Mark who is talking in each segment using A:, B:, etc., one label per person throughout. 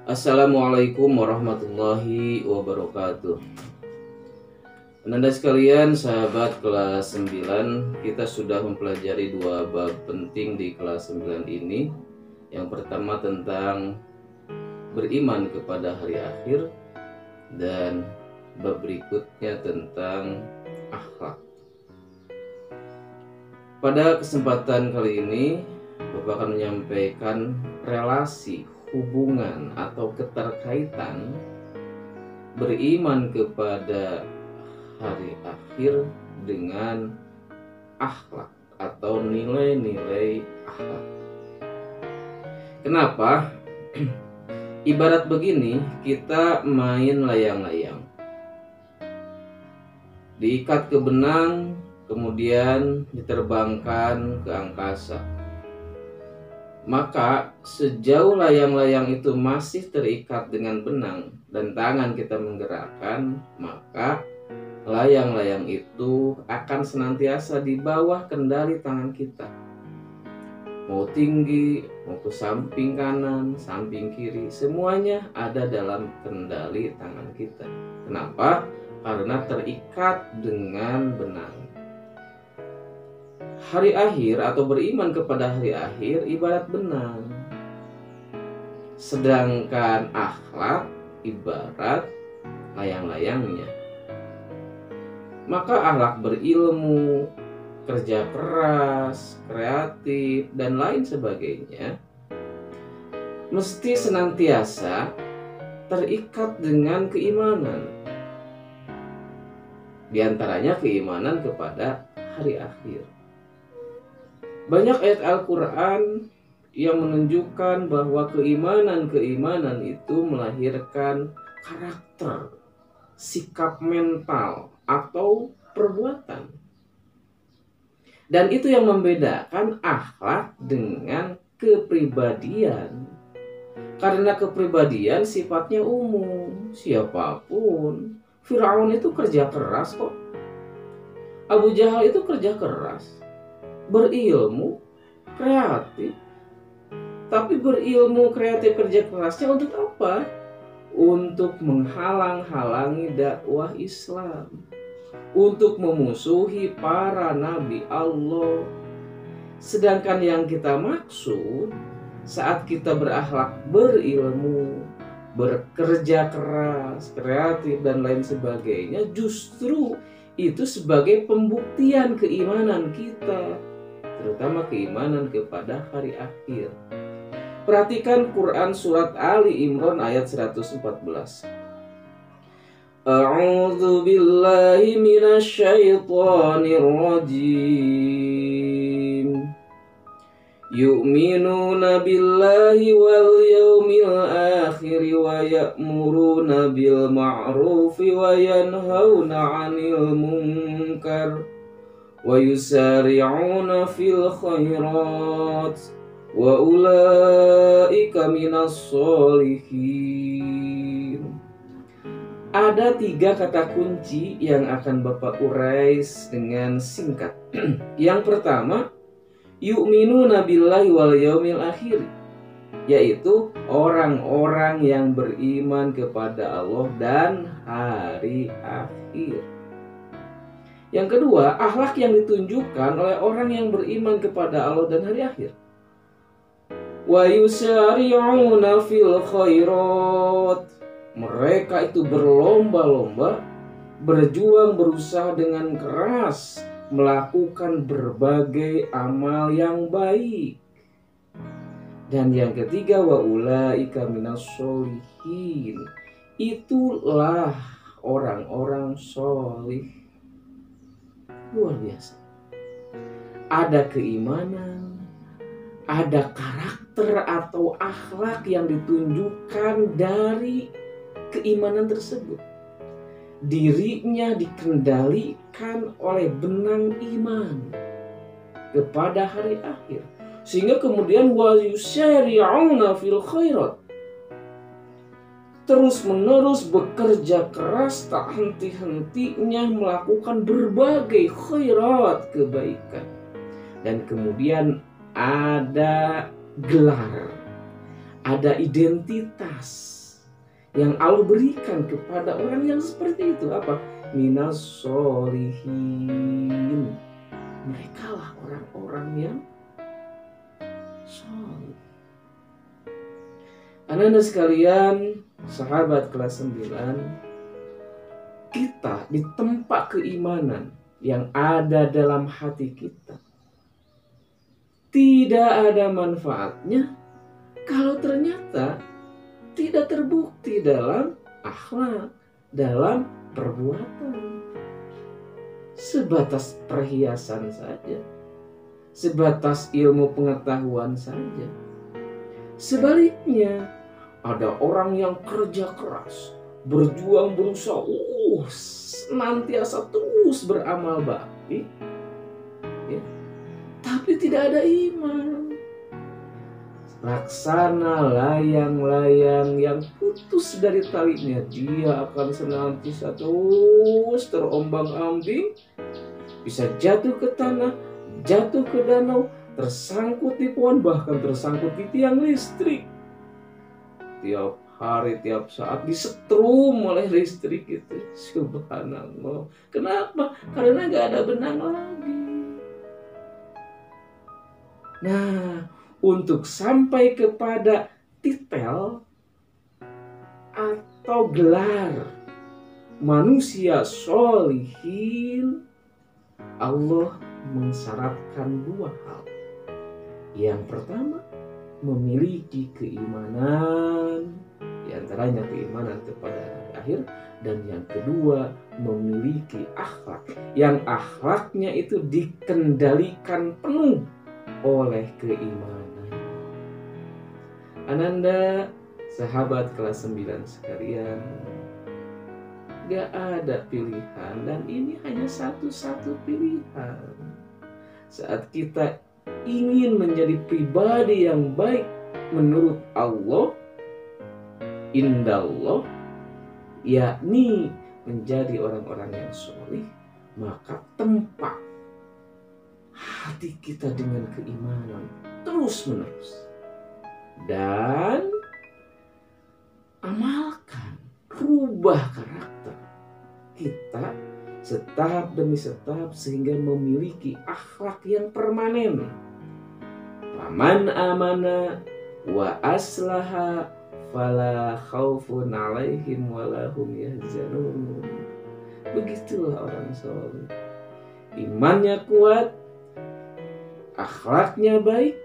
A: Assalamualaikum warahmatullahi wabarakatuh. Anda sekalian, sahabat kelas 9, kita sudah mempelajari dua bab penting di kelas 9 ini. Yang pertama tentang beriman kepada hari akhir, dan bab berikutnya tentang akhlak. Pada kesempatan kali ini, Bapak akan menyampaikan relasi, hubungan atau keterkaitan beriman kepada hari akhir dengan akhlak atau nilai-nilai akhlak. Kenapa? Ibarat begini, kita main layang-layang, diikat ke benang, kemudian diterbangkan ke angkasa. Maka sejauh layang-layang itu masih terikat dengan benang dan tangan kita menggerakkan, maka layang-layang itu akan senantiasa di bawah kendali tangan kita. Mau tinggi, mau ke samping kanan, samping kiri, semuanya ada dalam kendali tangan kita. Kenapa? Karena terikat dengan benang. Hari akhir atau beriman kepada hari akhir ibarat benang, sedangkan akhlak ibarat layang-layangnya. Maka akhlak berilmu, kerja keras, kreatif, dan lain sebagainya mesti senantiasa terikat dengan keimanan. Di antaranya keimanan kepada hari akhir. Banyak ayat Al-Quran yang menunjukkan bahwa keimanan itu melahirkan karakter, sikap mental, atau perbuatan. Dan itu yang membedakan akhlak dengan kepribadian. Karena kepribadian sifatnya umum, siapapun. Firaun itu kerja keras kok. Abu Jahal itu kerja keras, berilmu, kreatif. Tapi berilmu, kreatif, kerja kerasnya untuk apa? Untuk menghalang-halangi dakwah Islam, untuk memusuhi para nabi Allah. Sedangkan yang kita maksud saat kita berakhlak, berilmu, bekerja keras, kreatif, dan lain sebagainya, justru itu sebagai pembuktian keimanan kita, terutama keimanan kepada hari akhir. Perhatikan Quran surat Ali Imran ayat 114. A'udzu billahi minasyaitonir rajim. Yu'minuna billahi wal yawmil akhir wa ya'muruna bil ma'rufi wa yanhauna 'anil munkar wa yusari'una fil khairat wa ulaika minas sholihin. Ada 3 kata kunci yang akan Bapak urai dengan singkat. Yang pertama, yu'minuna billahi wal yaumil akhir, yaitu orang-orang yang beriman kepada Allah dan hari akhir. Yang kedua, akhlak yang ditunjukkan oleh orang yang beriman kepada Allah dan hari akhir. Wa yusari'una fil khairat, mereka itu berlomba-lomba, berjuang, berusaha dengan keras melakukan berbagai amal yang baik. Dan yang ketiga, wa ulaika minas sholihin, itulah orang-orang sholih. Luar biasa. Ada keimanan, ada karakter atau akhlak yang ditunjukkan dari keimanan tersebut. Dirinya dikendalikan oleh benang iman kepada hari akhir, sehingga kemudian wa yusari'una fil khairat, terus-menerus bekerja keras, tak henti-hentinya melakukan berbagai khairat, kebaikan. Dan kemudian ada gelar, ada identitas yang Allah berikan kepada orang yang seperti itu apa? Minas solihin. Mereka lah orang-orang yang soleh. Anak-anak sekalian, sahabat kelas 9, kita di tempat keimanan yang ada dalam hati kita tidak ada manfaatnya kalau ternyata tidak terbukti dalam akhlak, dalam perbuatan. Sebatas perhiasan saja, sebatas ilmu pengetahuan saja. Sebaliknya, ada orang yang kerja keras, berjuang, berusaha, senantiasa terus beramal baik, ya, tapi tidak ada iman. Laksana layang-layang yang putus dari talinya, dia akan senantiasa terus terombang-ambing, bisa jatuh ke tanah, jatuh ke danau, tersangkut di pohon, bahkan tersangkut di tiang listrik. Tiap hari, tiap saat disetrum oleh listrik itu. Subhanallah. Kenapa? Karena gak ada benang lagi. Nah, untuk sampai kepada titel atau gelar manusia sholihin, Allah mensyaratkan dua hal. Yang pertama, memiliki keimanan, diantaranya keimanan kepada hari akhir, dan yang kedua memiliki akhlak, yang akhlaknya itu dikendalikan penuh oleh keimanan. Ananda, sahabat kelas 9 sekalian, gak ada pilihan, dan ini hanya satu-satu pilihan. Saat kita ingin menjadi pribadi yang baik menurut Allah, indallah, yakni menjadi orang-orang yang soleh, maka tempat hati kita dengan keimanan terus menerus, dan amalkan, rubah karakter kita setahap demi setahap sehingga memiliki akhlak yang permanen. Faman amana wa aslaha fala khaufun alaihim walahum yahzanun. Begitulah orang soleh. Imannya kuat, akhlaknya baik,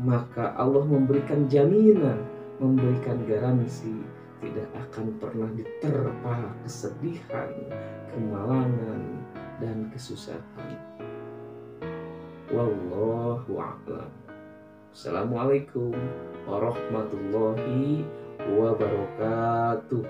A: maka Allah memberikan jaminan, memberikan garansi tidak akan pernah diterpa kesedihan, kemalangan, dan kesusahan. Wallahu a'lam. Assalamualaikum warahmatullahi wabarakatuh.